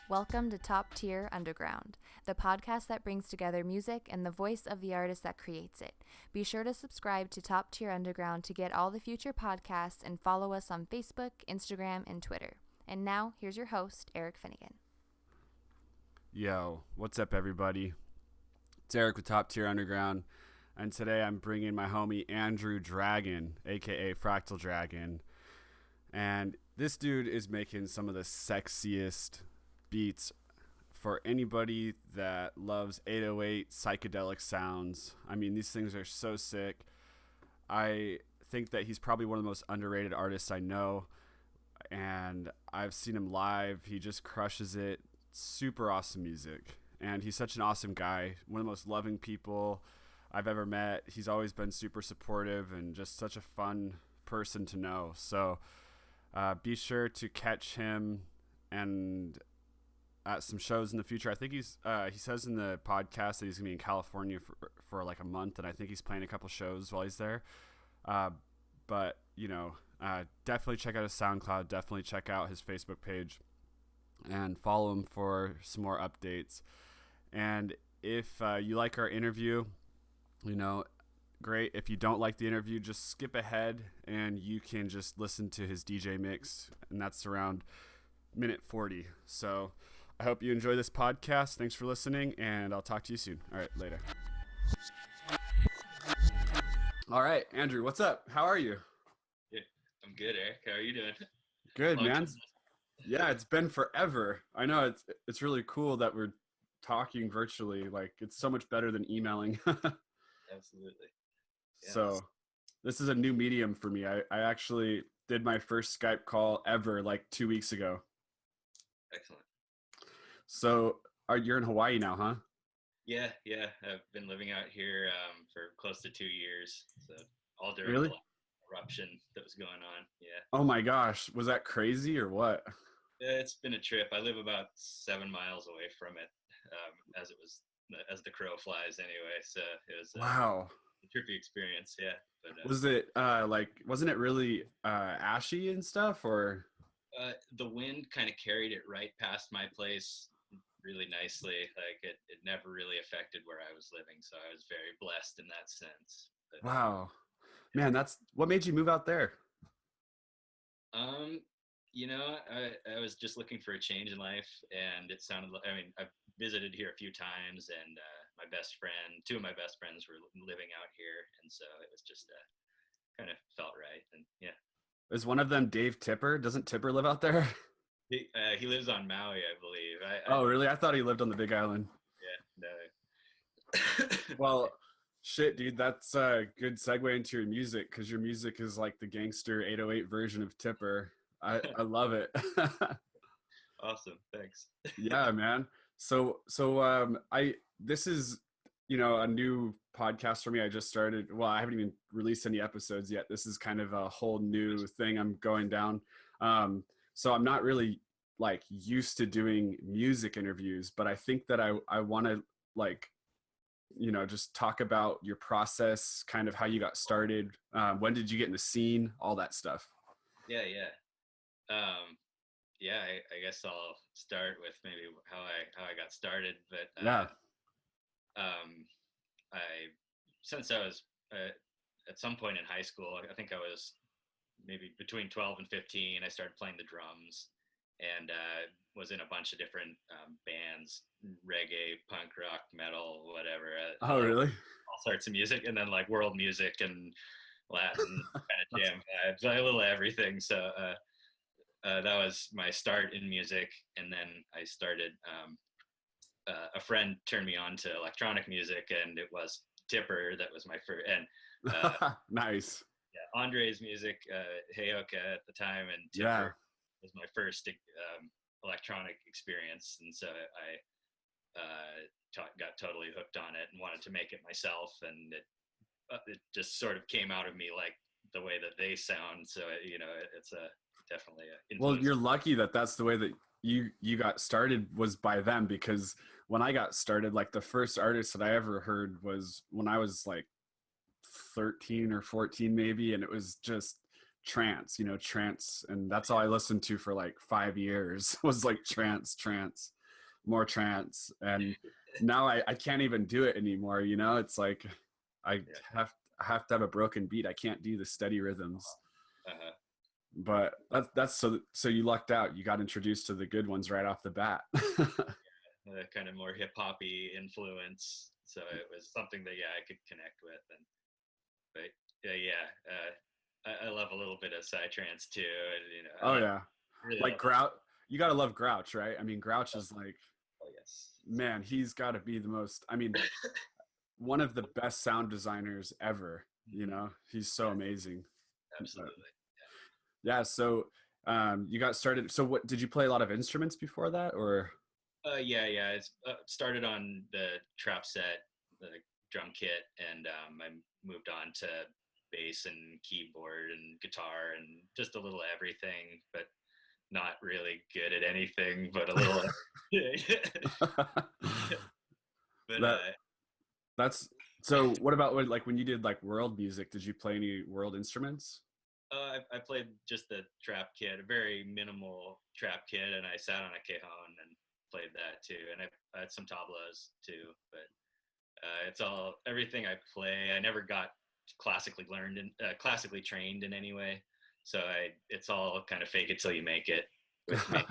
Welcome to Top Tier Underground, the podcast that brings together music and the voice of the artist that creates it. Be sure to subscribe to Top Tier Underground to get all the future podcasts and follow us on Facebook, Instagram, and Twitter. And now, here's your host, Eric Finnegan. Yo, what's up, everybody? It's Eric with Top Tier Underground, and today I'm bringing my homie Andrew Dragon, aka Fractal Dragon, and this dude is making some of the sexiest beats for anybody that loves 808 psychedelic sounds. I mean, these things are so sick. I think that he's probably one of the most underrated artists I know, and I've seen him live. He just crushes it. Super awesome music, and he's such an awesome guy, one of the most loving people I've ever met. He's always been super supportive and just such a fun person to know. So be sure to catch him and at some shows in the future. I think he says in the podcast that he's gonna be in California for like a month, and I think he's playing a couple shows while he's there. But definitely check out his SoundCloud, definitely check out his Facebook page, and follow him for some more updates. And if you like our interview, great. If you don't like the interview, just skip ahead and you can just listen to his DJ mix, and that's around minute 40. So I hope you enjoy this podcast. Thanks for listening, and I'll talk to you soon. All right, later. All right, Andrew, what's up? How are you? Yeah, I'm good, Eric. How are you doing? Good, man. Yeah, it's been forever. I know it's really cool that we're talking virtually. Like, it's so much better than emailing. Absolutely. Yeah. So this is a new medium for me. I actually did my first Skype call ever like 2 weeks ago. Excellent. So you're in Hawaii now, huh? Yeah. I've been living out here for close to 2 years. So all during Really? the eruption that was going on. Yeah. Oh my gosh. Was that crazy or what? It's been a trip. I live about 7 miles away from it, as the crow flies anyway. So it was Wow. a trippy experience. Yeah. But Was it wasn't it really ashy and stuff, or? the wind kind of carried it right past my place really nicely. Like it never really affected where I was living. So I was very blessed in that sense. But, Wow. Man, that's what made you move out there? I was just looking for a change in life, and it sounded like, I've visited here a few times, and two of my best friends were living out here, and so it was just kind of felt right. And yeah. Is one of them Dave Tipper? Doesn't Tipper live out there? He lives on Maui, I believe. Oh, really? I thought he lived on the Big Island. Yeah, no. Well, shit, dude, that's a good segue into your music, because your music is like the gangster 808 version of Tipper. I love it. Awesome, thanks. Yeah, man. So this is a new podcast for me. I just started. Well, I haven't even released any episodes yet. This is kind of a whole new thing I'm going down. So I'm not really like used to doing music interviews, but I think that I want to just talk about your process, kind of how you got started. When did you get in the scene? All that stuff. Yeah. I guess I'll start with maybe how I got started. But Yeah. Since I was at some point in high school, I think I was maybe between 12 and 15, I started playing the drums, and was in a bunch of different bands, reggae, punk rock, metal, whatever. Oh, really? All sorts of music, and then like world music and Latin kind of jam vibes, a little everything. So that was my start in music, and then I started. A friend turned me on to electronic music, and it was Tipper that was my first. And nice. Yeah, Andre's music, Heyoka at the time, and Tipper was my first electronic experience, and so I got totally hooked on it and wanted to make it myself, and it just sort of came out of me like the way that they sound. So it's definitely a influence. Well, you're lucky that that's the way that you got started, was by them, because when I got started, like the first artist that I ever heard was when I was like 13 or 14 maybe, and it was just trance, and that's all I listened to for like 5 years was like trance. more trance. And now I can't even do it anymore. You know, it's like I have to have a broken beat. I can't do the steady rhythms. Uh-huh. But that's so you lucked out. You got introduced to the good ones right off the bat. Kind of more hip hoppy influence. So it was something that I could connect with. But I love a little bit of psytrance too. And, you know, Oh yeah, really like Grouch. You gotta love Grouch, right? I mean, Grouch is like, oh yes, man, he's got to be the most. I mean, one of the best sound designers ever. You know, he's so amazing. Absolutely. But, yeah. So you got started. So what did you play a lot of instruments before that, or? I started on the trap set, the drum kit, and I moved on to bass and keyboard and guitar and just a little everything, but not really good at anything, but a little. But that's so. What about when you did like world music? Did you play any world instruments? I played just the trap kit, a very minimal trap kit, and I sat on a cajon and played that too, and I had some tablas too. But it's all everything I play. I never got classically trained in any way, so it's all kind of fake it till you make it with me.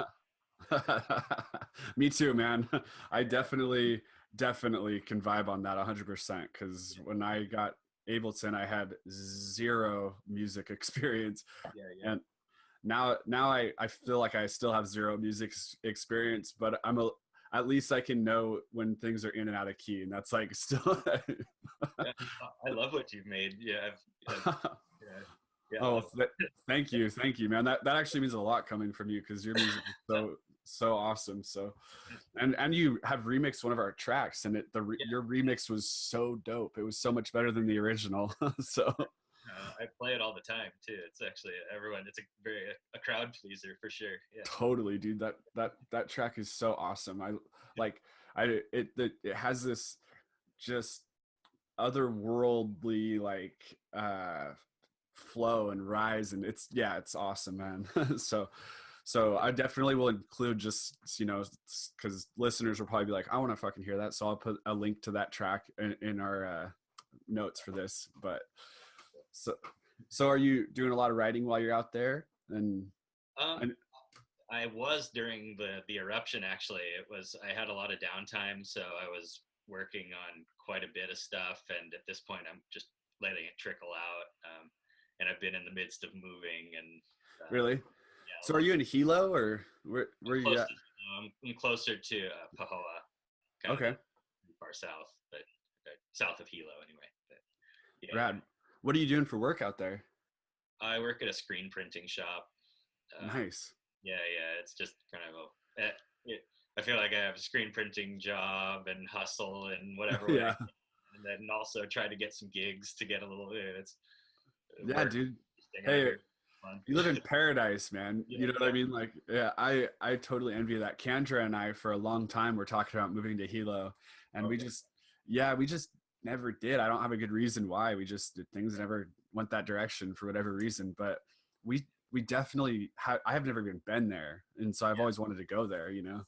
Me too, man. I definitely can vibe on that 100%. Because when I got Ableton, I had zero music experience, and now I feel like I still have zero music experience, but at least I can know when things are in and out of key, and that's like still. I love what you've made. Oh, thank you, man. That actually means a lot coming from you, because your music is so awesome. So, and you have remixed one of our tracks, and your remix was so dope. It was so much better than the original. So. I play it all the time too. It's actually it's a crowd pleaser for sure. Yeah. Totally, dude. That track is so awesome. It has this just otherworldly like flow and rise, and it's awesome, man. So I definitely will include, just, you know, because listeners will probably be like, I want to fucking hear that. So I'll put a link to that track in our notes for this. But so are you doing a lot of writing while you're out there? And I was during the eruption. Actually, I had a lot of downtime, so I was working on quite a bit of stuff. And at this point, I'm just letting it trickle out. And I've been in the midst of moving. And really. So are you in Hilo, or where are you at? I'm closer to Pahoa. Okay. Far south, but south of Hilo anyway. But, Rad. What are you doing for work out there? I work at a screen printing shop. Nice. Yeah. It's just kind of I feel like I have a screen printing job and hustle and whatever. Yeah. And then also try to get some gigs to get a little. Dude. Hey. You live in paradise, man. You know what I mean? Like, yeah, I totally envy that. Kendra and I, for a long time, were talking about moving to Hilo, and we just never did. I don't have a good reason why. Things never went that direction for whatever reason. But we definitely I have never even been there, and so I've always wanted to go there. You know.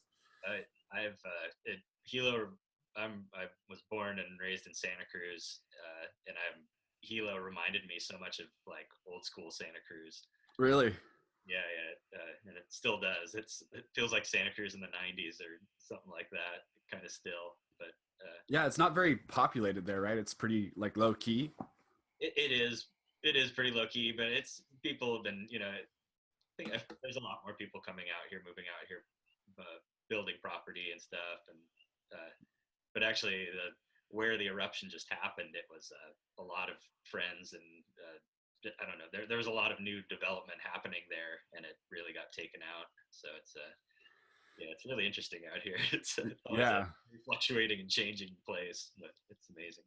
Hilo. I was born and raised in Santa Cruz, and Hilo reminded me so much of like old school Santa Cruz. Really? Yeah, and it still does. It feels like Santa Cruz in the '90s or something like that, kind of still. But yeah, it's not very populated there, right? It's pretty like low key. It is pretty low key, but it's people have been, you know, I think there's a lot more people moving out here, building property and stuff, and but actually where the eruption just happened, it was a lot of friends, and I don't know, there was a lot of new development happening there, and it really got taken out. So it's really interesting out here. It's always a fluctuating and changing place, but it's amazing.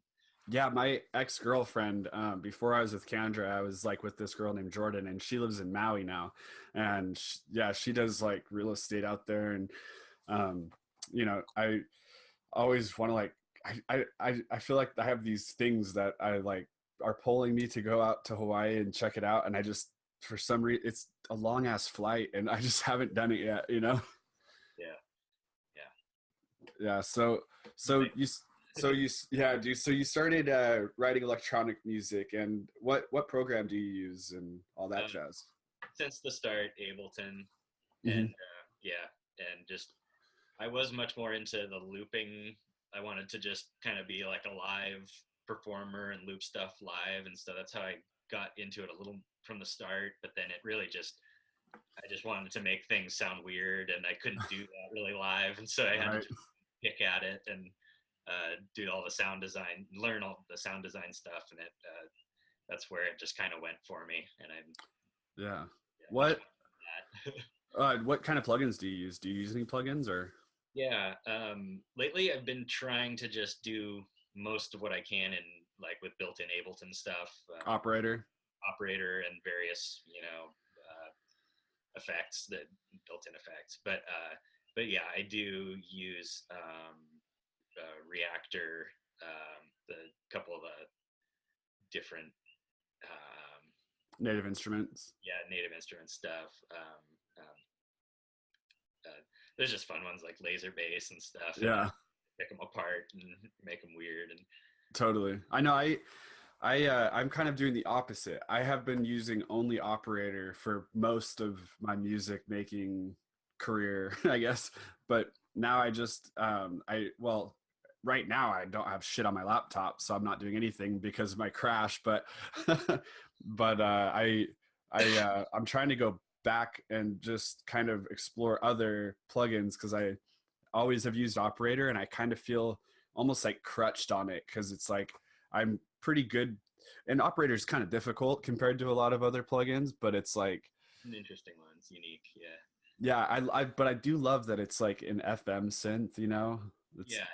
Yeah, my ex-girlfriend, before I was with Kendra, I was like with this girl named Jordan, and she lives in Maui now. And she does like real estate out there. And, you know, I always want to like, I feel like I have these things that I like are pulling me to go out to Hawaii and check it out. And I just, for some reason, it's a long ass flight, and I just haven't done it yet, you know? Yeah. Yeah. So you so you yeah, dude. So you started writing electronic music, and what program do you use and all that um, jazz? since the start, Ableton, and Hmm. yeah, and just I was much more into the looping. I wanted to just kind of be like a live performer and loop stuff live, and so that's how I got into it a little from the start. But then it really just I just wanted to make things sound weird, and I couldn't do that really live, and so I had to Right. just pick at it and do all the sound design, learn all the sound design stuff, and that's where it just kind of went for me, and I'm Yeah. yeah, much What more than that. what kind of plugins do you use? Do you use any plugins or Yeah, lately I've been trying to just do most of what I can in like with built-in Ableton stuff, operator? operator and various, effects that built-in effects. But yeah, I do use Reactor, the couple of the different, Native Instruments? yeah, native instrument stuff. There's just fun ones like laser bass and stuff, and Yeah, pick them apart and make them weird. And totally. I know I'm kind of doing the opposite. I have been using only operator for most of my music making career, I guess. But now I just right now I don't have shit on my laptop, so I'm not doing anything because of my crash. But but I'm trying to go back and just kind of explore other plugins because I always have used operator and I kind of feel almost like crutched on it because it's like I'm pretty good, and operator is kind of difficult compared to a lot of other plugins, but it's like an interesting ones, unique. Yeah, yeah, but I do love that it's like an FM synth, you know. It's yeah.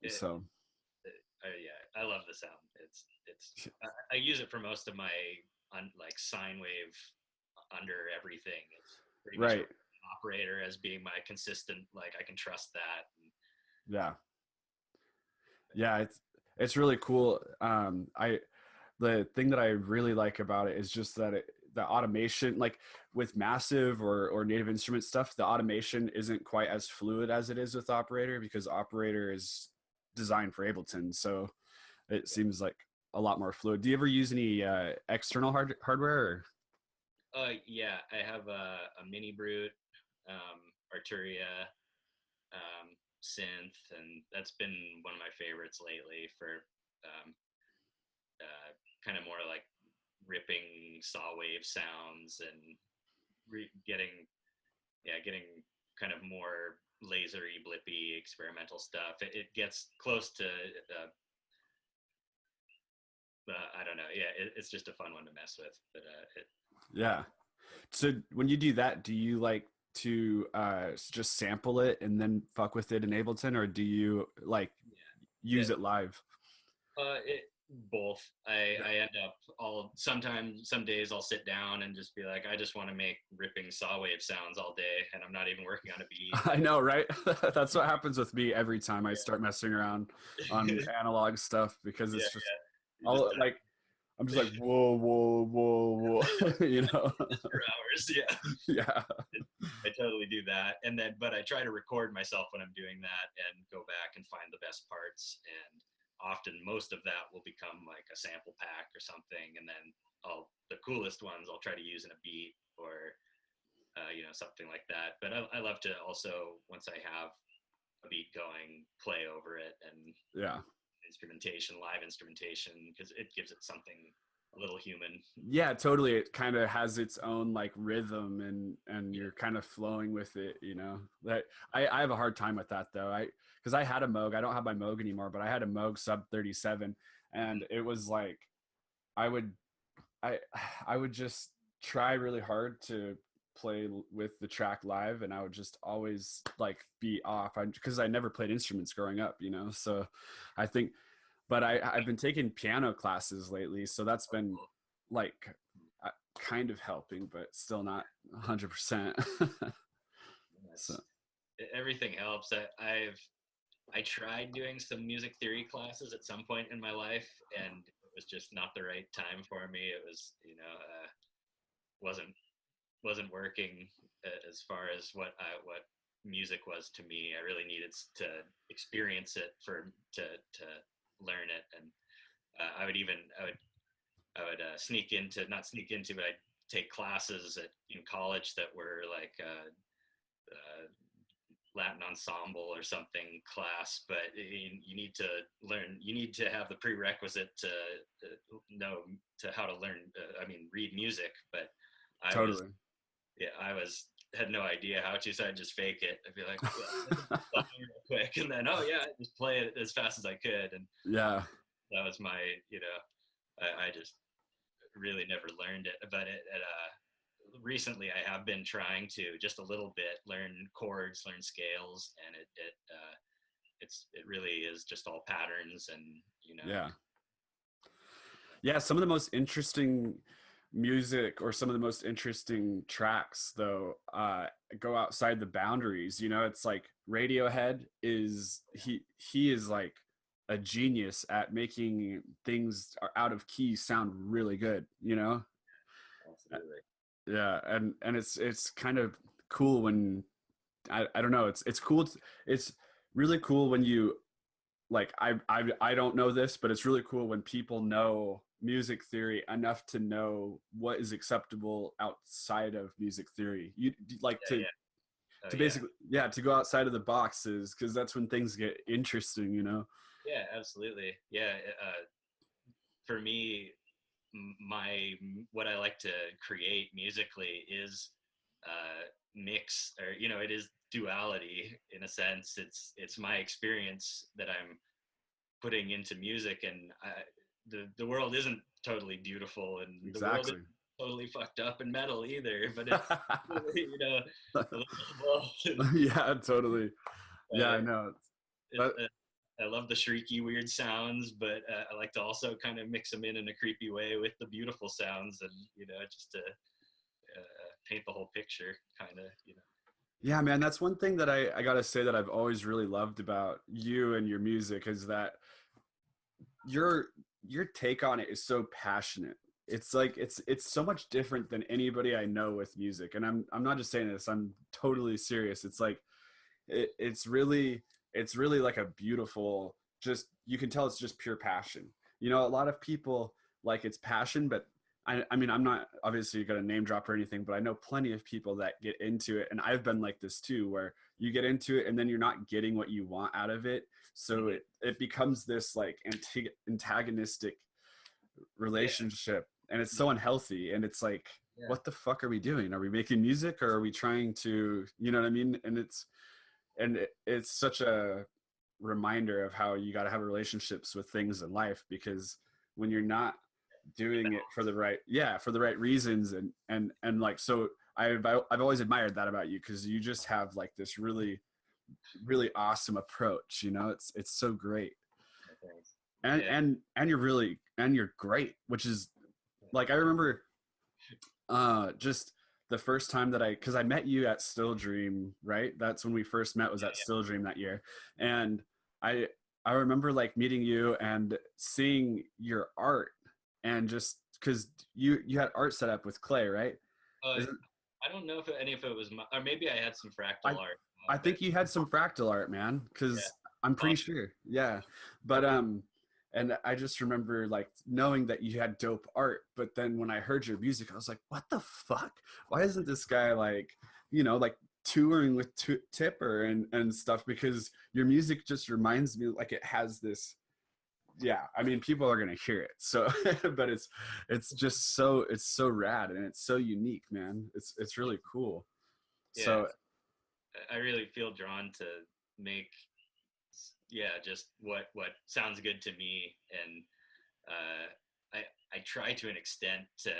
so Yeah, I love the sound. I use it for most of my like sine wave under everything. It's pretty much right. operator as being my consistent. Like I can trust that. Yeah, yeah, it's really cool. I the thing that I really like about it is just that the automation, like with massive or native instrument stuff, the automation isn't quite as fluid as it is with operator because operator is designed for Ableton. So it seems like a lot more fluid. Do you ever use any external hardware? Or? Yeah, I have a mini brute, Arturia, synth, and that's been one of my favorites lately for um, kind of more like ripping saw wave sounds and getting kind of more lasery, blippy, experimental stuff. It gets close to, I don't know. Yeah, it's just a fun one to mess with. But Yeah. So when you do that, do you like to just sample it and then fuck with it in Ableton, or do you like yeah, use it live? it both. I end up sometimes some days I'll sit down and just be like, I just want to make ripping saw wave sounds all day, and I'm not even working on a beat. I know, right? That's what happens with me every time I start messing around on analog stuff because Yeah, it's just you just all like I'm just like whoa, whoa, whoa, whoa, you know? just for hours. Yeah. Yeah, I totally do that. And then, but I try to record myself when I'm doing that and go back and find the best parts. And often most of that will become like a sample pack or something. And then the coolest ones I'll try to use in a beat or, something like that. But I love to also, once I have a beat going, play over it and yeah. live instrumentation, because it gives it something a little human. Yeah, totally. It kind of has its own like rhythm and Yeah. you're kind of flowing with it, you know. That I have a hard time with that though. Because I had a Moog. I don't have my Moog anymore, but I had a Moog sub 37 and it was like I would I I would just try really hard to play with the track live and I would just always like be off because I never played instruments growing up, you know. So I think but I've been taking piano classes lately, so that's been like kind of helping, but still not 100%. So Everything helps. I tried doing some music theory classes at some point in my life, and it was just not the right time for me. It was, wasn't working as far as what music was to me. I really needed to experience it to learn it. And I would sneak into, not sneak into, but I'd take classes in college that were like Latin ensemble or something class, but you need to learn, you need to have the prerequisite to know to how to learn, read music. But I Totally. had no idea how to, so I'd just fake it. I'd be like, well, real quick, and then, oh yeah, I'd just play it as fast as I could. And Yeah. that was my, I just really never learned it. But recently I have been trying to just a little bit learn chords, learn scales, and it really is just all patterns and, Yeah, some of the most interesting music or some of the most interesting tracks though go outside the boundaries. It's like Radiohead is he is like a genius at making things out of key sound really good. Absolutely. Yeah, and it's kind of cool when I don't know, it's cool. It's really cool when you like I don't know this, but it's really cool when people know music theory enough to know what is acceptable outside of music theory. You like to basically to go outside of the boxes, because that's when things get interesting. Yeah, absolutely. Yeah. For me, what I like to create musically is mix, or it is duality in a sense. It's my experience that I'm putting into music, and the world isn't totally beautiful, and Exactly. The world isn't totally fucked up and metal either, but it's yeah, totally. Yeah, I know. I love the shrieky weird sounds, but I like to also kind of mix them in a creepy way with the beautiful sounds, and just to paint the whole picture, kind of. Yeah, man, that's one thing that I gotta say that I've always really loved about you and your music, is that your take on it is so passionate. It's like it's so much different than anybody I know with music, and I'm not just saying this. I'm totally serious. It's like it's really like a beautiful, just, you can tell it's just pure passion. A lot of people like it's passion, but I mean, I'm not obviously going to name drop or anything, but I know plenty of people that get into it. And I've been like this too, where you get into it and then you're not getting what you want out of it. So it becomes this like antagonistic relationship, and it's so unhealthy. And it's like, what the fuck are we doing? Are we making music, or are we trying to, you know what I mean? And it's such a reminder of how you got to have relationships with things in life, because when you're not doing it for the right reasons, and like, so I've always admired that about you, because you just have like this really awesome approach. It's so great. And you're great, which is like, I remember just the first time that because I met you at Still Dream, right? That's when we first met, was at Still Dream that year. And I remember like meeting you and seeing your art, and just because you had art set up with clay, right? I don't know if any of it was or maybe I had some fractal art. I think you had some fractal art, man, because I'm pretty sure. Yeah. But and I just remember like knowing that you had dope art, but then when I heard your music, I was like, what the fuck? Why isn't this guy like, like touring with Tipper and stuff? Because your music just reminds me, like, it has this, I mean, people are going to hear it. So, but it's just so, it's so rad, and it's so unique, man. It's really cool. Yeah, so I really feel drawn to make, just what sounds good to me. And I try to an extent to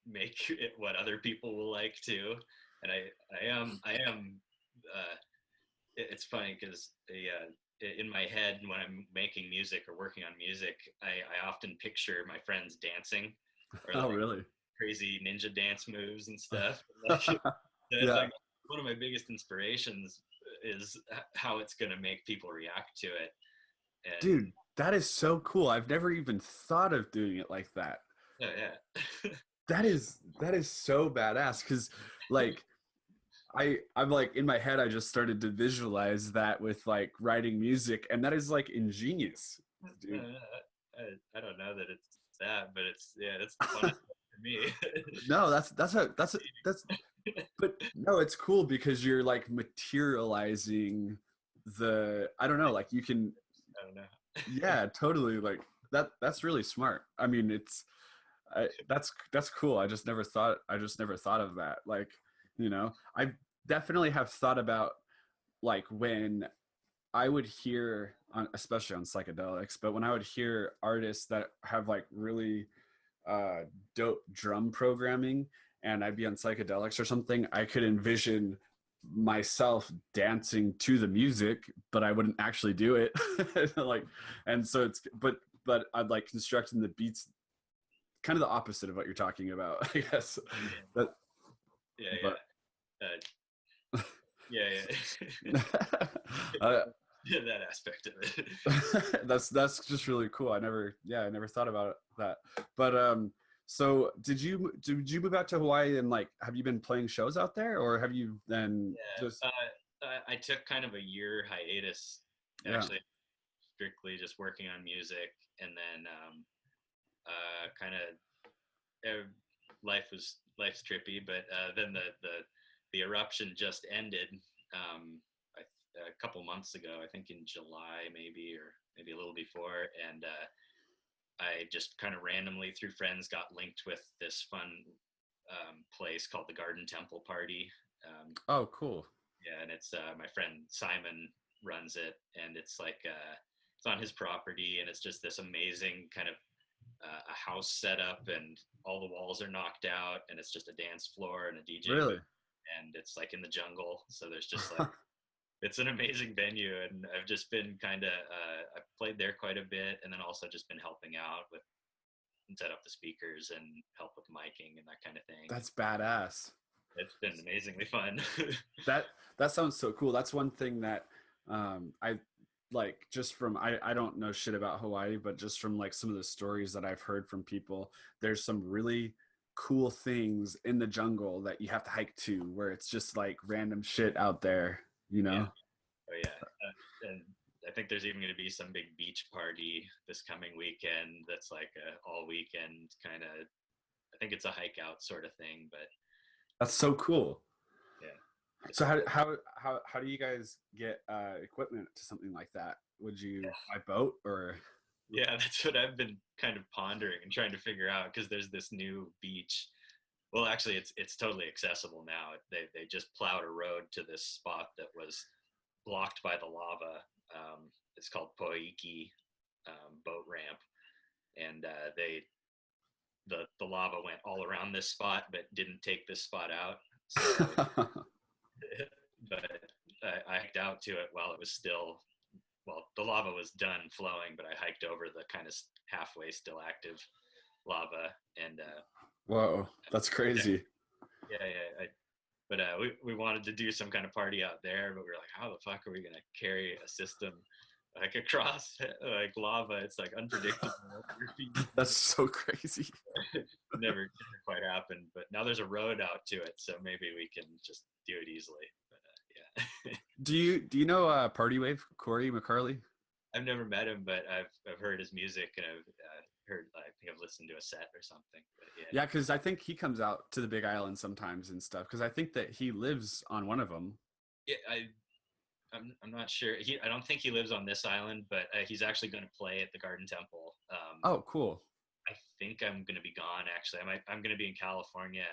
make it what other people will like too. And I am it's funny because in my head, when I'm making music or working on music, I often picture my friends dancing, or really crazy ninja dance moves and stuff. Like one of my biggest inspirations is how it's going to make people react to it. And dude, that is so cool. I've never even thought of doing it like that. Oh yeah. that is so badass, because like I'm like in my head, I just started to visualize that with like writing music, and that is like ingenious, dude. I don't know that it's that, but it's the funnest for me. No, but no, it's cool because you're like materializing I don't know, like you can, I don't know. yeah, totally, like that's really smart. I mean, that's cool. I just never thought of that. Like, I definitely have thought about like when I would hear on, especially on psychedelics, but when I would hear artists that have like really dope drum programming and I'd be on psychedelics or something, I could envision myself dancing to the music, but I wouldn't actually do it. Like, and so but I'd like constructing the beats kind of the opposite of what you're talking about, I guess. But Yeah. Yeah. That aspect of it. That's just really cool. I never thought about that. But so did you move out to Hawaii and like have you been playing shows out there, or have you then just I took kind of a year hiatus, actually, strictly just working on music, and then kind of life's trippy, but then the eruption just ended a couple months ago, I think in July maybe, or maybe a little before, and I just kind of randomly through friends got linked with this fun place called the Garden Temple Party. Oh, cool. Yeah, and it's my friend Simon runs it, and it's like it's on his property, and it's just this amazing kind of a house setup, and all the walls are knocked out, and it's just a dance floor and a DJ Really? booth, and it's like in the jungle, so there's just like it's an amazing venue, and I've just been kind of I've played there quite a bit, and then also just been helping out with and set up the speakers and help with miking and that kind of thing. That's badass. It's been amazingly fun. That sounds so cool. That's one thing that I like, just from I don't know shit about Hawaii, but just from like some of the stories that I've heard from people, there's some really cool things in the jungle that you have to hike to, where it's just like random shit out there, Yeah. Oh yeah. And I think there's even going to be some big beach party this coming weekend that's like a all weekend kind of, I think it's a hike out sort of thing, but that's so cool. Yeah. So how do you guys get equipment to something like that? Would you buy boat or? Yeah, that's what I've been kind of pondering and trying to figure out, because there's this new beach. Well, actually, it's totally accessible now. They just plowed a road to this spot that was blocked by the lava. It's called Poiki boat ramp, and the lava went all around this spot, but didn't take this spot out. So, but I hiked out to it while it was still. Well, the lava was done flowing, but I hiked over the kind of halfway still active lava, and whoa, that's crazy. Yeah. But we wanted to do some kind of party out there, but we were like, how the fuck are we gonna carry a system like across like lava? It's like unpredictable. That's so crazy. Never quite happened, but now there's a road out to it, so maybe we can just do it easily. But yeah. Do you know Party Wave, Corey McCarley? I've never met him, but I've heard his music, and I've heard, I think I've listened to a set or something. But yeah, because I think he comes out to the Big Island sometimes and stuff, because I think that he lives on one of them. Yeah, I'm not sure. I don't think he lives on this island, but he's actually going to play at the Garden Temple. Oh, cool. I think I'm going to be gone, actually. I'm going to be in California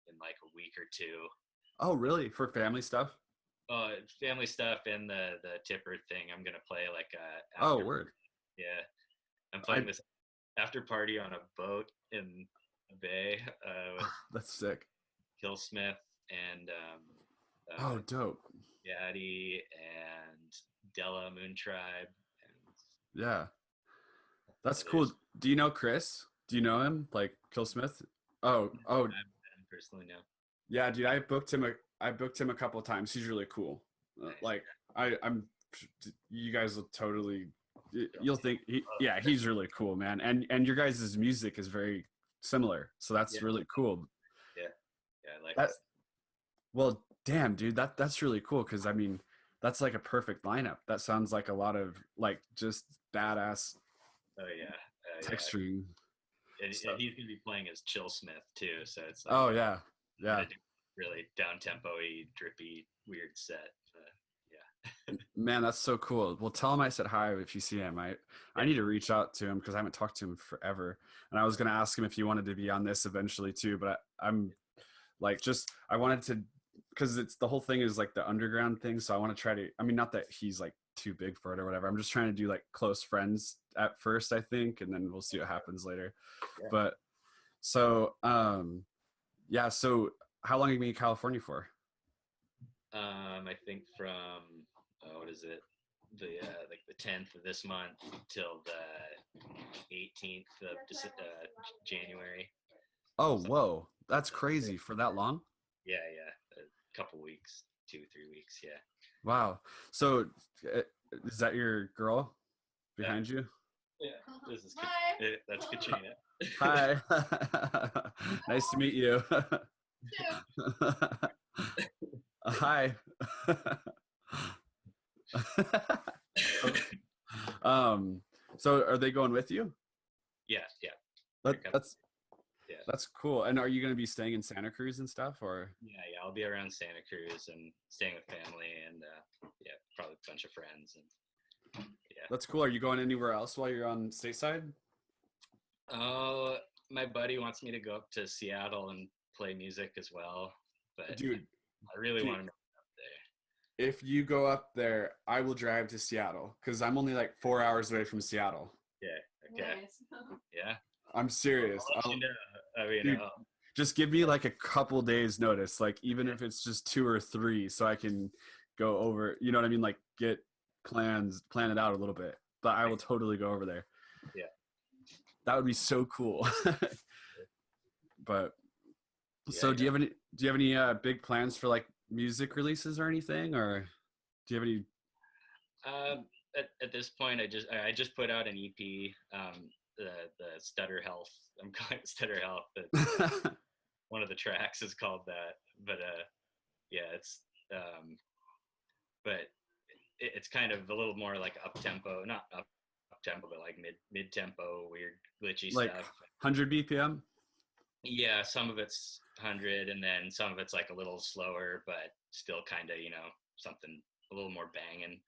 in like a week or two. Oh, really? For family stuff? Family stuff and the Tipper thing. I'm going to play like oh, word. Yeah. I'm playing this after party on a boat in a bay. That's sick. Killsmith and oh, dope. Yaddy and Della Moon Tribe. And yeah, that's cool. Do you know Chris? Do you know him? Like Killsmith? Oh. I personally know. Yeah, dude, I booked him a couple of times. He's really cool. Nice. Like I'm. You guys will totally. You'll think, he's really cool, man. And your guys' music is very similar, so that's really cool. Yeah, I like that. Well, damn, dude, that's really cool because I mean, that's like a perfect lineup. That sounds like a lot of like just badass Oh yeah, yeah. texturing And stuff. he's gonna be playing as Chill Smith too, so it's like Oh yeah, I'm yeah. gonna do really down tempo-y, drippy, weird set. Yeah, Man, that's so cool. Well, tell him I said hi if you see him. I yeah, need to reach out to him because I haven't talked to him forever. And I was gonna ask him if he wanted to be on this eventually too, but I'm like just I wanted to because it's the whole thing is like the underground thing. So I want to try to. I mean, not that he's like too big for it or whatever. I'm just trying to do like close friends at first, I think, and then we'll see what happens later. yeah. But so yeah. So how long have you been in California for? I think from what is it? The like the 10th of this month till the 18th of January. Oh, So, whoa, that's crazy for that long. yeah, yeah, a couple weeks, 2 3 weeks. Yeah. Wow. So uh, is that your girl Yeah. behind you? Yeah. This is that's Katrina. Hi. Nice to meet you. Hi. so, um, so are they going with you? Yeah, yeah. That, They're that's Yeah, that's cool. And are you going to be staying in Santa Cruz and stuff, or? yeah. I'll be around Santa Cruz and staying with family and yeah, probably a bunch of friends and yeah. That's cool. Are you going anywhere else while you're on stateside? Oh, my buddy wants me to go up to Seattle and play music as well, but Dude, I really dude, want to go up if you go up there, I will drive to Seattle because I'm only like 4 hours away from Seattle. there. Yeah, okay. Nice. Yeah. I'm serious. I'll let you know. I mean, Dude, just give me like a couple days notice, like even if it's just 2 or 3, so I can go over. You know what I mean? Like get plan it out a little bit. But I will totally go over there. yeah. That would be so cool. But Yeah, so, do you have any big plans for like music releases or anything, or do you have any? at this point, I just put out an EP. The Stutter Health. I'm calling it Stutter Health. But one of the tracks is called that. But yeah, it's but it's kind of a little more like up tempo, not up tempo, but like mid tempo, weird glitchy Like stuff. 100 BPM? Yeah, some of it's 100, and then some of it's like a little slower, but still kind of something a little more banging.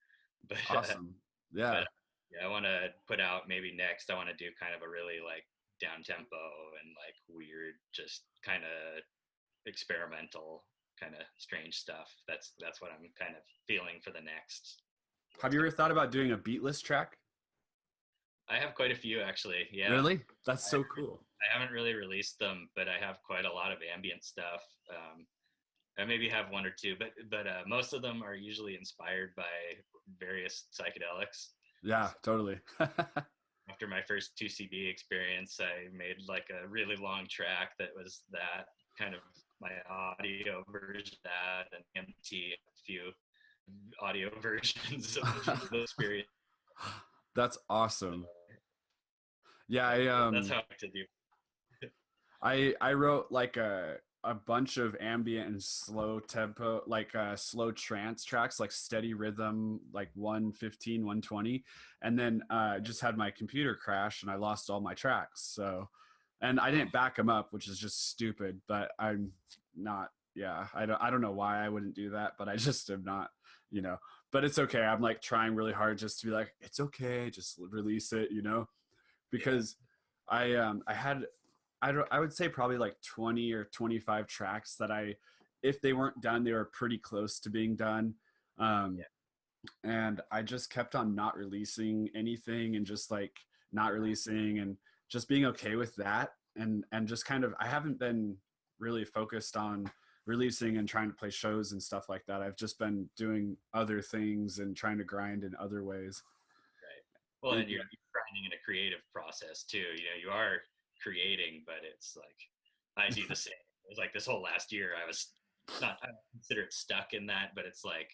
But Awesome. Yeah. but yeah, I want to put out maybe next. I want to do kind of a really like down tempo and like weird, just kind of experimental, kind of strange stuff. That's what I'm kind of feeling for the next. Have you ever thought about doing a beatless track? I have quite a few actually. Yeah, Really? That's so cool. I haven't really released them, but I have quite a lot of ambient stuff. I maybe have one or two, but most of them are usually inspired by various psychedelics. Yeah, totally. After my first 2CB experience, I made like a really long track that was that kind of my audio version of that, and MT a few audio versions of the experience. That's awesome. Yeah, That's how I like to do. I wrote like a bunch of ambient and slow tempo, like slow trance tracks, like steady rhythm, like 115, 120, and then just had my computer crash and I lost all my tracks. So, and I didn't back them up, which is just stupid. But I'm not. Yeah, I don't know why I wouldn't do that, but I just am not. You know. But it's okay. I'm like trying really hard just to be like, it's okay, just release it. You know, because I had I would say probably like 20 or 25 tracks that if they weren't done, they were pretty close to being done. Um, Yeah, and I just kept on not releasing anything and just like not releasing and just being okay with that. And just kind of, I haven't been really focused on releasing and trying to play shows and stuff like that. I've just been doing other things and trying to grind in other ways. right. Well, And and you're grinding in a creative process too. You are creating, but it's like I do the same. It was like this whole last year I was not, I don't consider it stuck in that, but it's like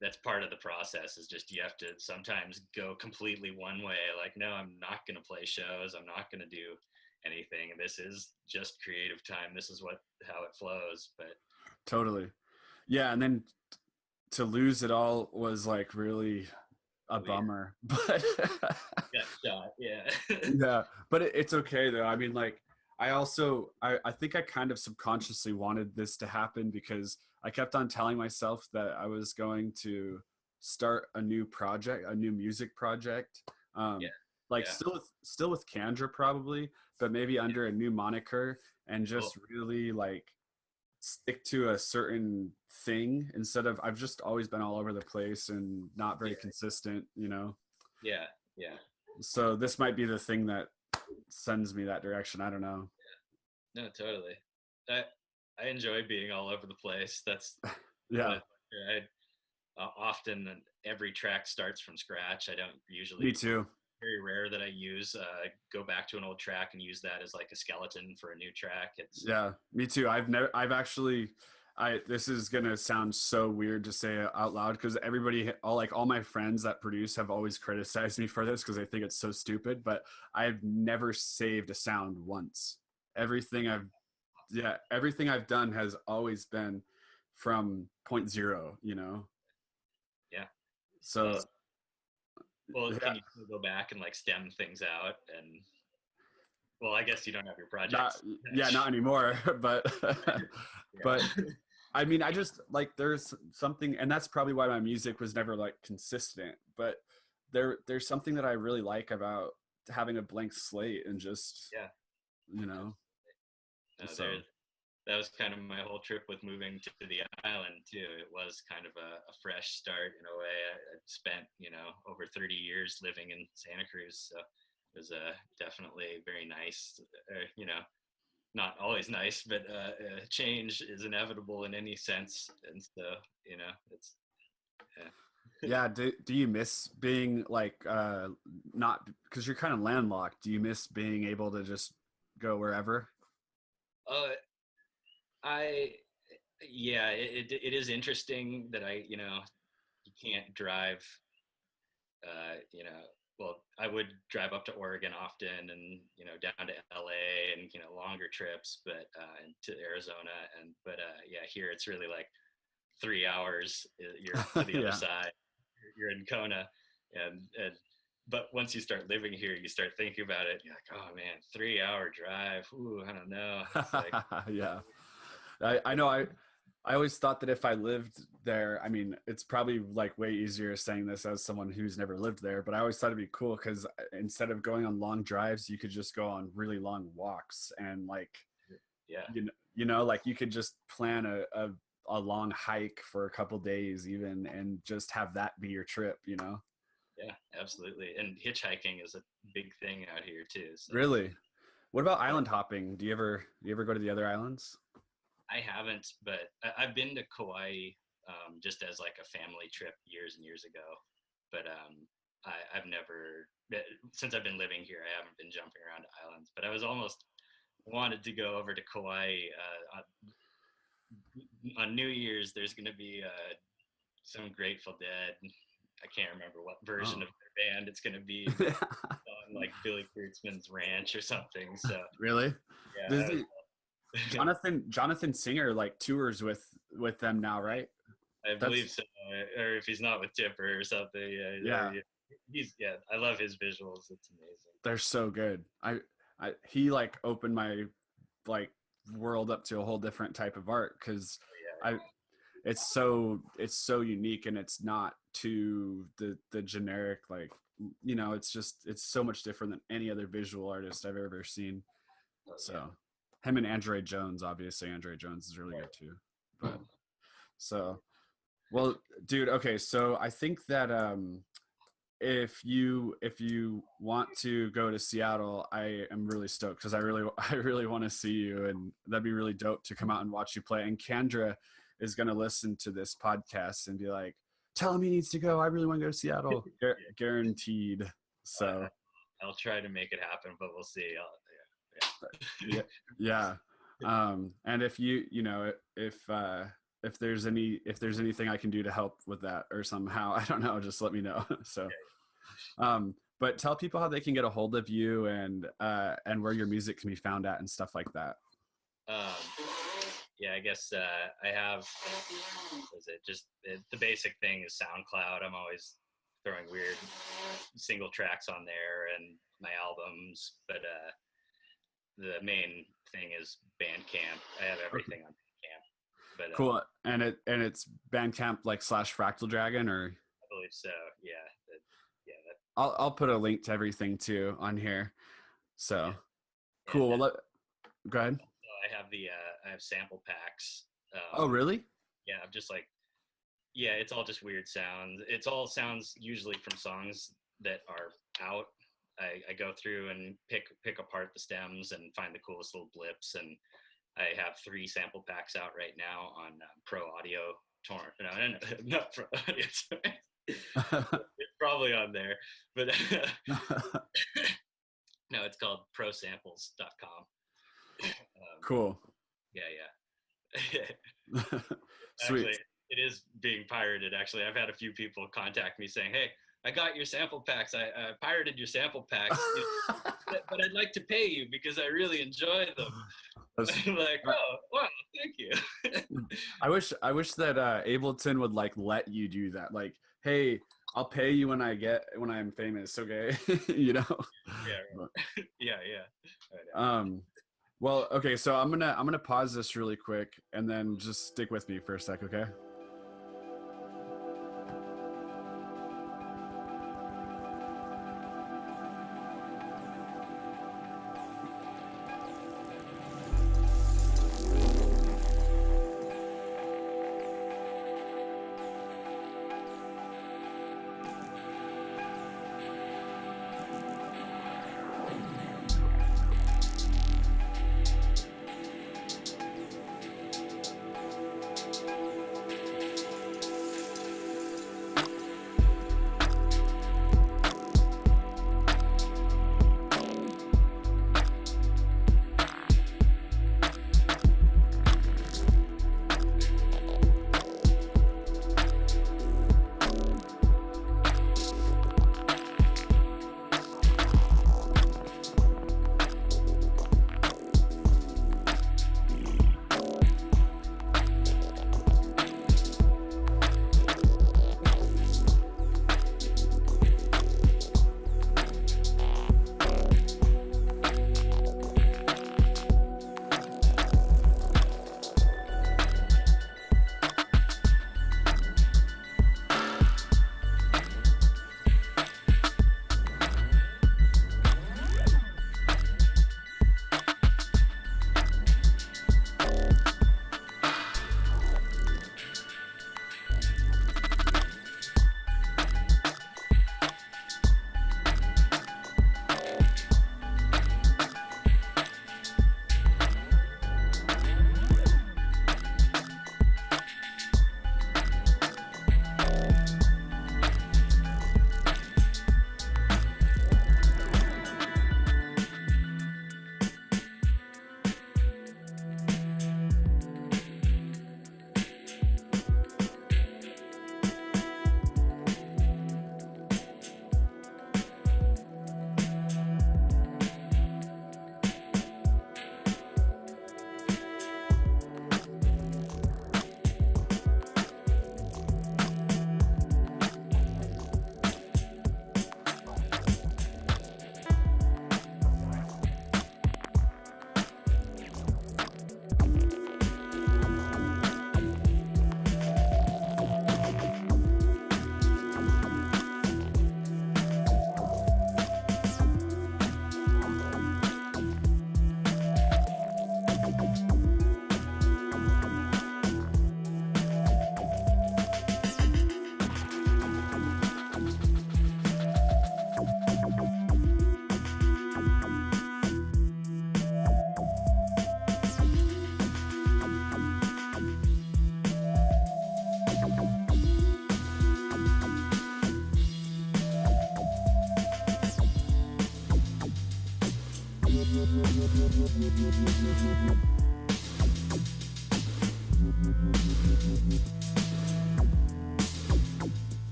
that's part of the process, is just you have to sometimes go completely one way, like no, I'm not going to play shows, I'm not going to do anything, this is just creative time, this is how it flows. But Totally. Yeah. And then to lose it all was like really a bummer, but got shot. Yeah. yeah, but it's okay though. I mean, like, I think I kind of subconsciously wanted this to happen because I kept on telling myself that I was going to start a new project, a new music project. Yeah. Like Yeah. still with Kendra probably, but maybe under a new moniker, and Cool. just really like stick to a certain thing instead of, I've just always been all over the place and not very consistent, you know? Yeah. Yeah. So this might be the thing that sends me that direction. I don't know. No, totally. I enjoy being all over the place. That's Yeah, what often every track starts from scratch. I don't me usually, too. very rare that I use go back to an old track and use that as like a skeleton for a new track. It's Yeah, me too. I've actually, this is gonna sound so weird to say out loud because all my friends that produce have always criticized me for this because they think it's so stupid. But I've never saved a sound once. Everything I've, yeah, everything I've done has always been from point zero. You know, yeah. so That's, well, yeah, can you still go back and like stem things out? And well, I guess you don't have your not projects. yeah, not anymore. But but Yeah. I mean, I just like, there's something, and that's probably why my music was never like consistent, but there's something that I really like about having a blank slate and just, Yeah. you know, No, so there. That was kind of my whole trip with moving to the island too. It was kind of a fresh start in a way. I spent, over 30 years living in Santa Cruz, so it was definitely very nice. Not always nice, but change is inevitable in any sense, and so it's yeah. yeah. Do you miss being like, not because you're kind of landlocked, do you miss being able to just go wherever? uh, I yeah, it is interesting that you can't drive. Well, I would drive up to Oregon often, and down to LA, and longer trips, but and to Arizona, yeah, here it's really like 3 hours. You're to the other Yeah. side. You're in Kona, and but once you start living here, you start thinking about it. You're like, oh man, 3 hour drive. Ooh, I don't know. It's like, Yeah. I know. I always thought that if I lived there, I mean, it's probably like way easier saying this as someone who's never lived there, but I always thought it'd be cool because instead of going on long drives, you could just go on really long walks and like, yeah, like you could just plan a long hike for a couple days even and just have that be your trip, you know? yeah, absolutely. And hitchhiking is a big thing out here too. So Really? What about yeah. island hopping? Do you ever go to the other islands? I haven't, but I've been to Kauai just as like a family trip years and years ago. But I've never, since I've been living here, I haven't been jumping around to islands. But I was almost wanted to go over to Kauai on New Year's. There's going to be some Grateful Dead. I can't remember what version of their band it's going to be. On like Billy Kurtzman's ranch or something. So Really? yeah, Jonathan Singer like tours with them now, right? I That's believe so, or if he's not with Tipper or something. yeah, I love his visuals. It's amazing. they're so good. He like opened my like world up to a whole different type of art because Yeah, I it's so unique and it's not to the generic like, it's so much different than any other visual artist I've ever seen. So him and Android Jones, obviously Android Jones is really good too. But so, well, dude, okay, so I think that if you want to go to Seattle, I am really stoked because I really want to see you, and that'd be really dope to come out and watch you play. And Kendra is going to listen to this podcast and be like, tell him he needs to go. I really want to go to Seattle. Guaranteed. So I'll try to make it happen, but we'll see. yeah. Yeah. And if if there's anything I can do to help with that or somehow, I don't know, just let me know. So, but tell people how they can get a hold of you and where your music can be found at and stuff like that. Um, I guess I have. Was it just the basic thing is SoundCloud? I'm always throwing weird single tracks on there and my albums, but the main thing is Bandcamp. I have everything on Bandcamp. But Cool. And it's Bandcamp like /Fractal Dragon, or I believe so. Yeah. I'll put a link to everything too on here. So cool. And, Well, go ahead. I have sample packs. Oh, really? Yeah, I'm just like, it's all just weird sounds. It's all sounds usually from songs that are out. I go through and pick apart the stems and find the coolest little blips. And I have 3 sample packs out right now on Pro Audio Torrent. No, not Pro Audio Torrent. It's probably on there, but no, it's called prosamples.com. Cool. Yeah. Sweet. Actually, it is being pirated. Actually, I've had a few people contact me saying, "Hey, I got your sample packs. I pirated your sample packs, but I'd like to pay you because I really enjoy them." I'm like, oh, wow, thank you. I wish that Ableton would like let you do that. Like, hey, I'll pay you when I'm famous. Okay, you know. Yeah. Right. Yeah. Well, okay. So I'm gonna pause this really quick and then just stick with me for a sec. Okay.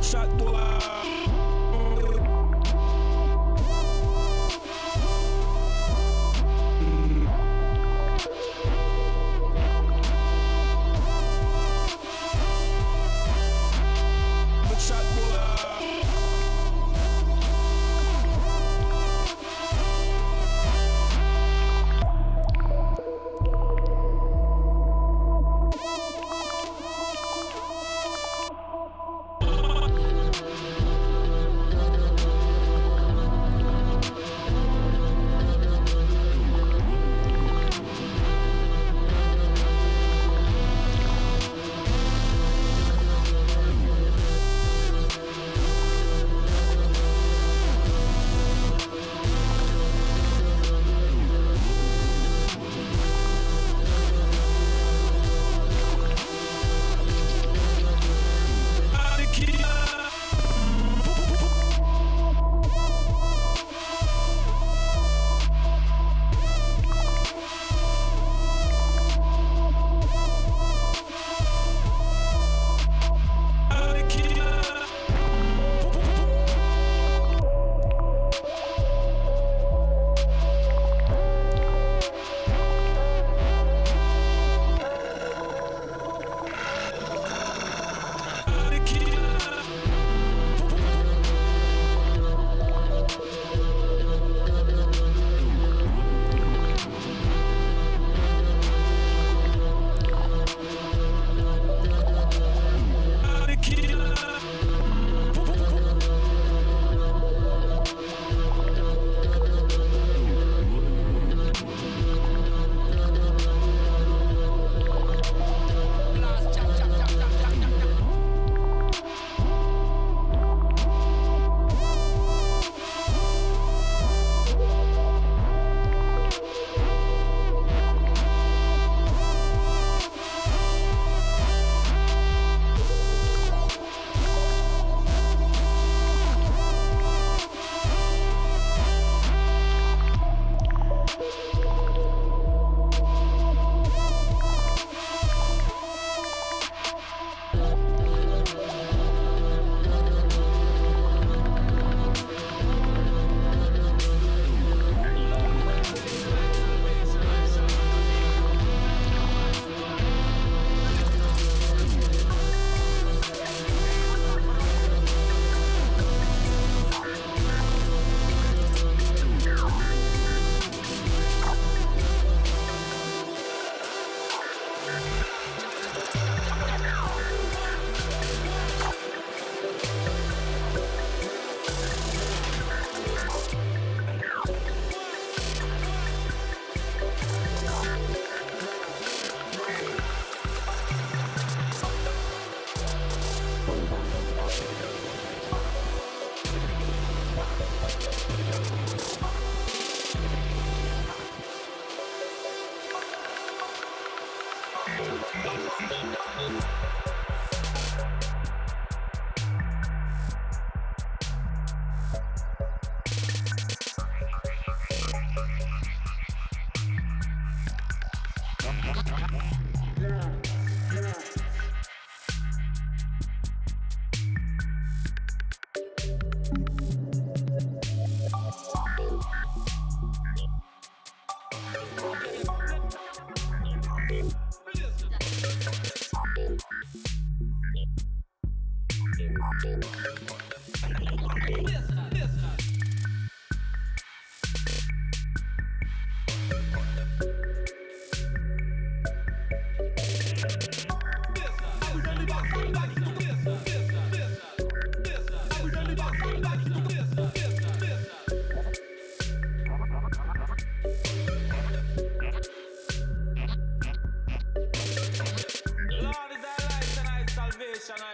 Shot boy.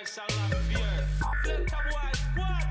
I shall not fear. Flip top white squad.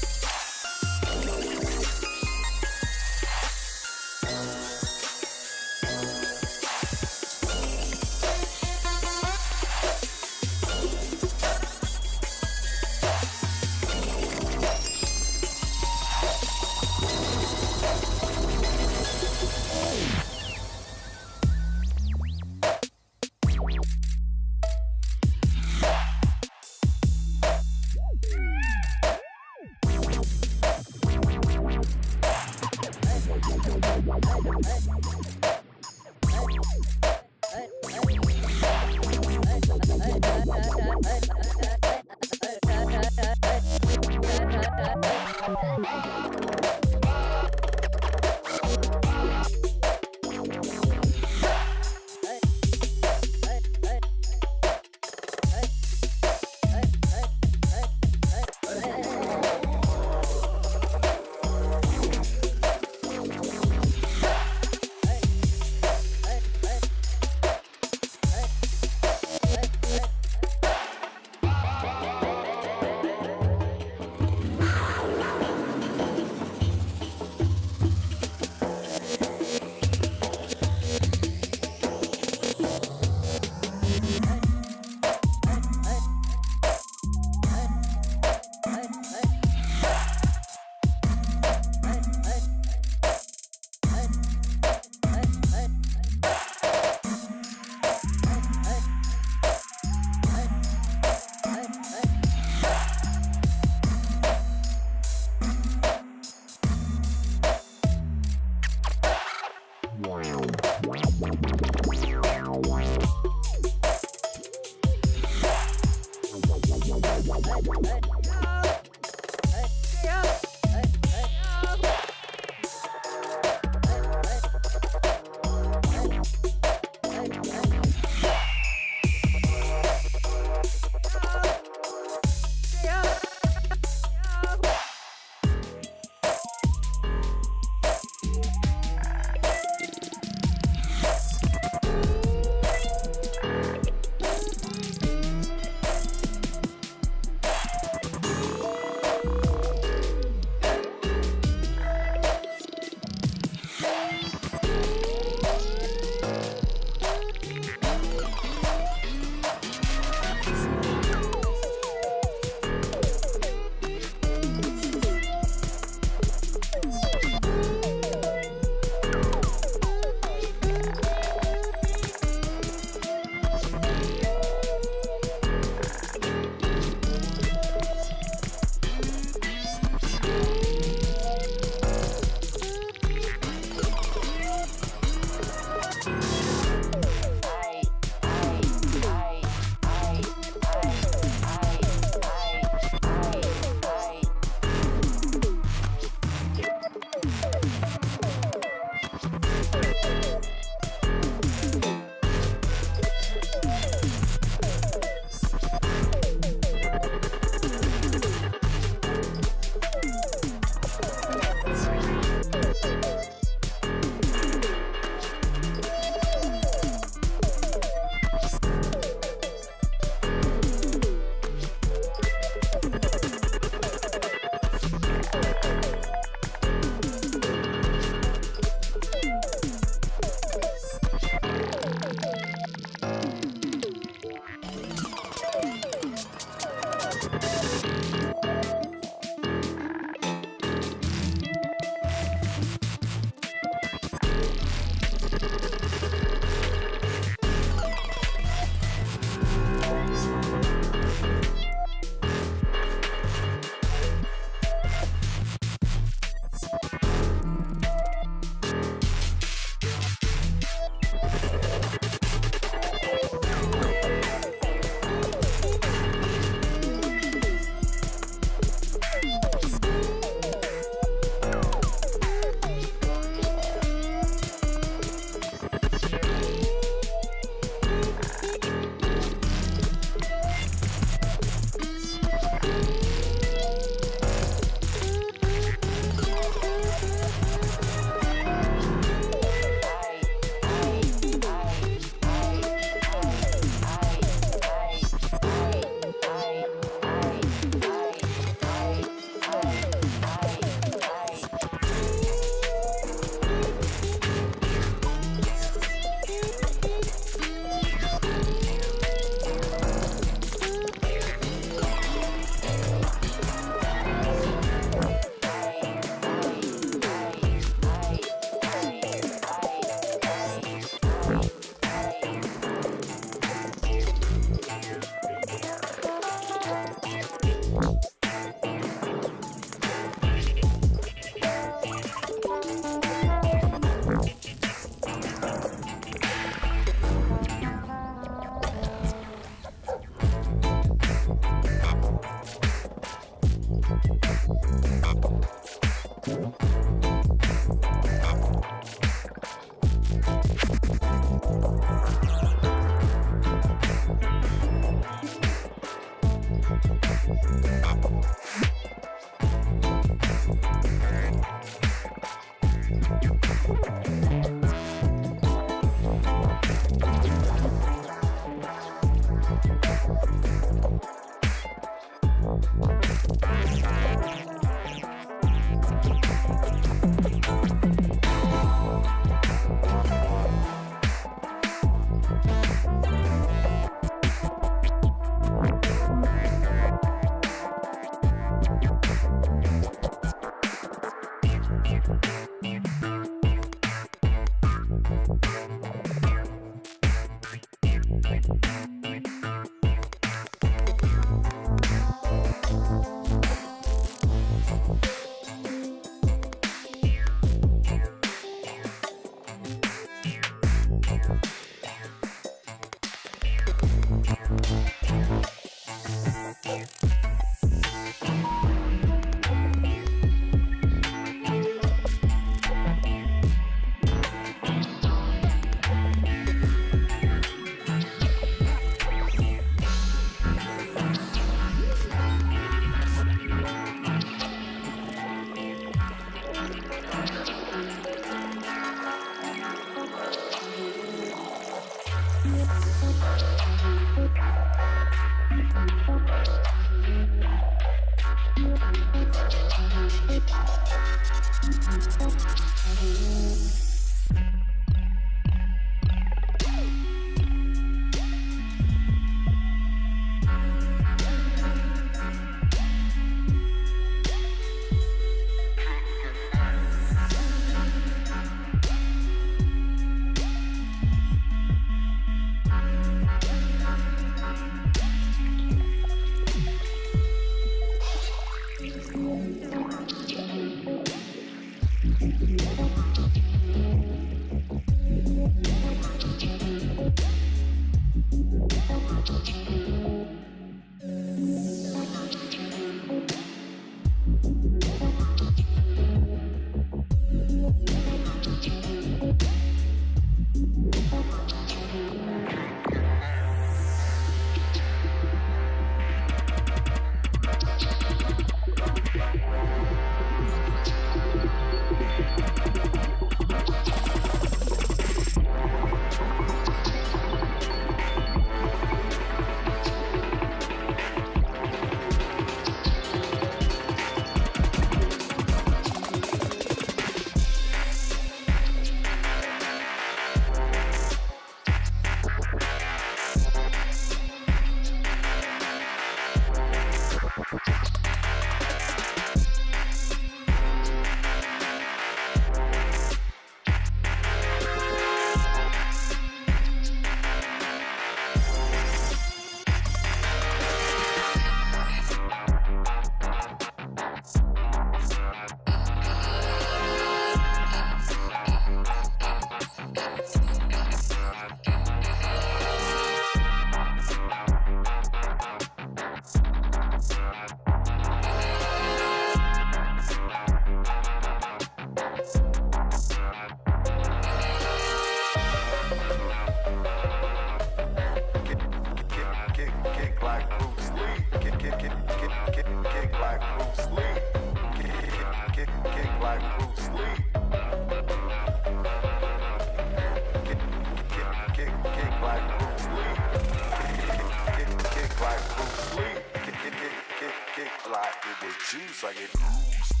juice, I get bruised.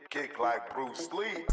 Kick like Bruce Lee.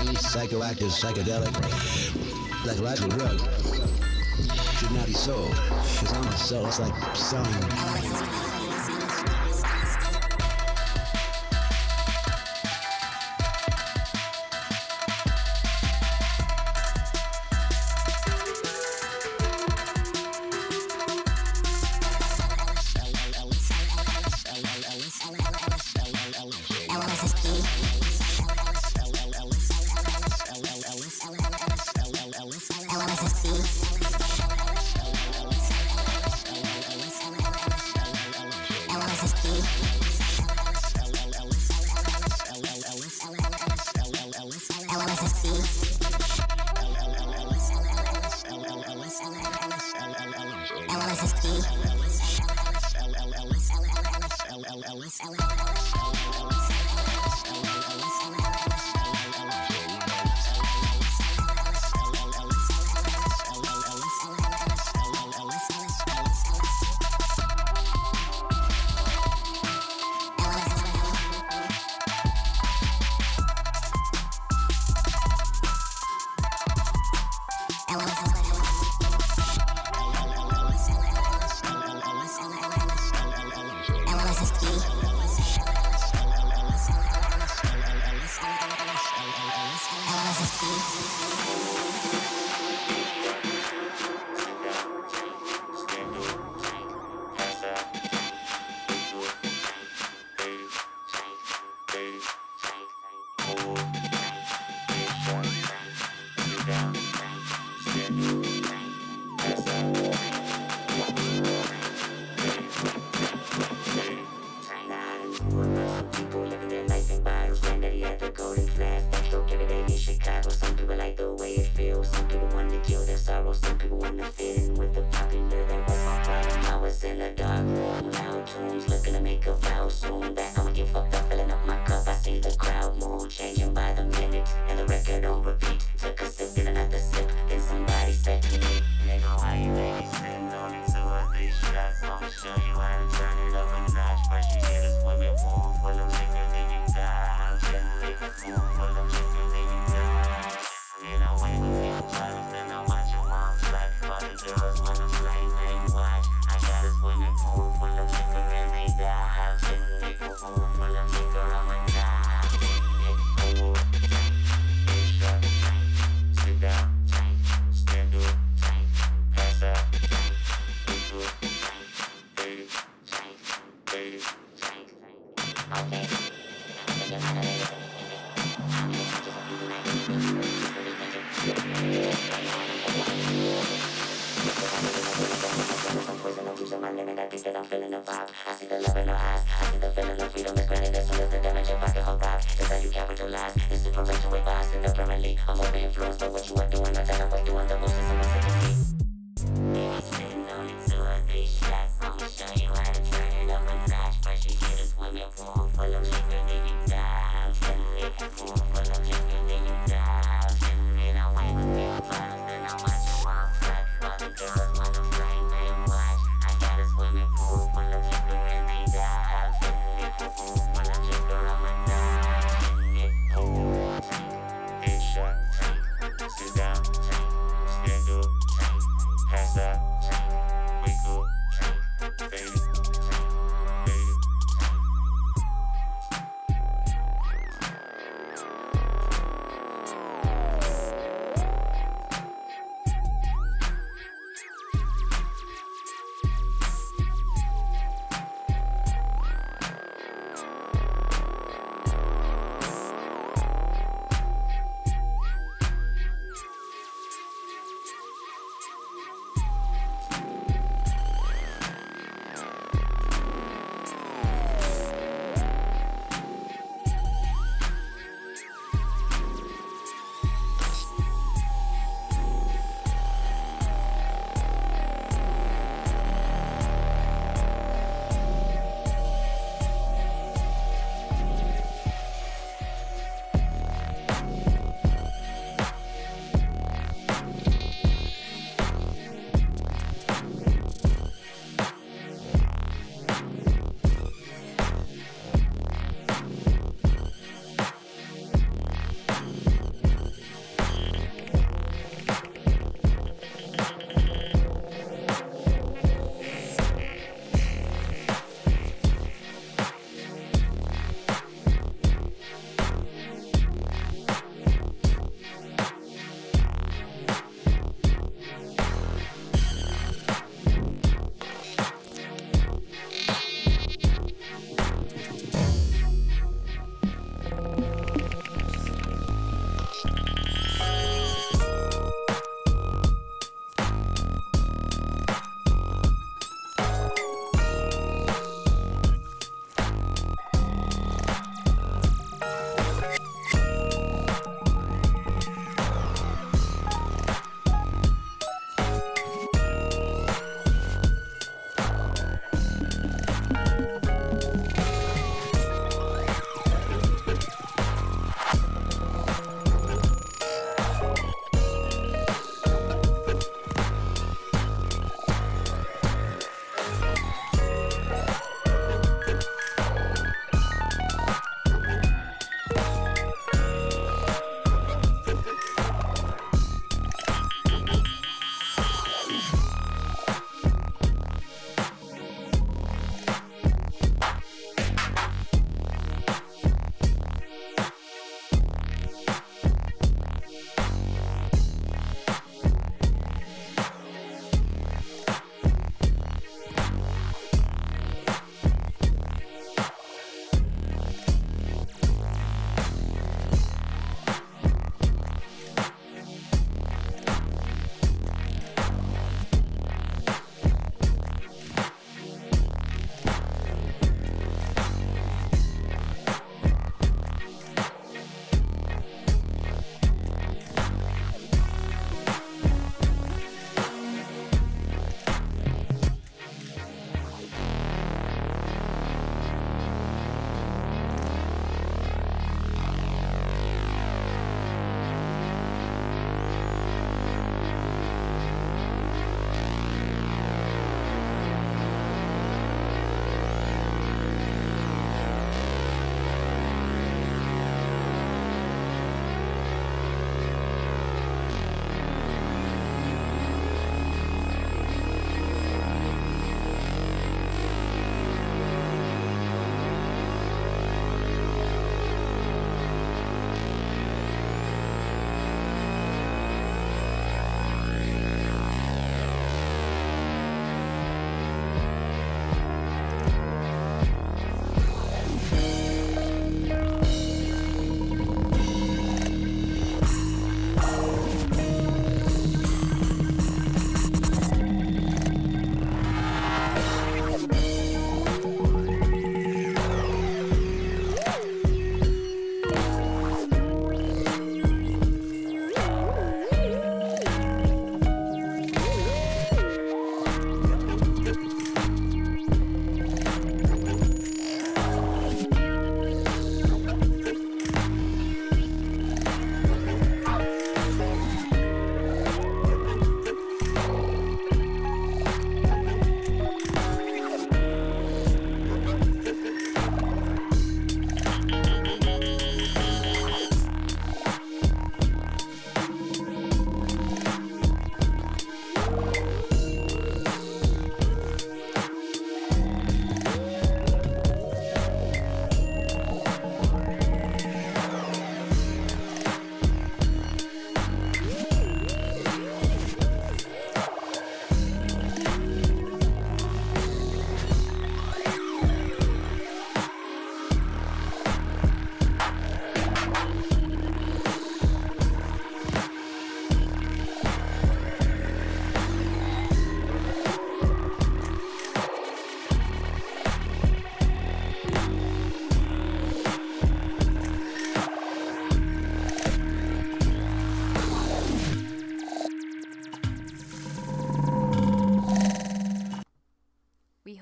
any psychoactive, psychedelic, psychological drug should not be sold. Because I'm a soul, it's like selling.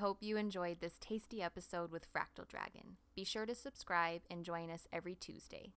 hope you enjoyed this tasty episode with Fractal Dragon. Be sure to subscribe and join us every Tuesday.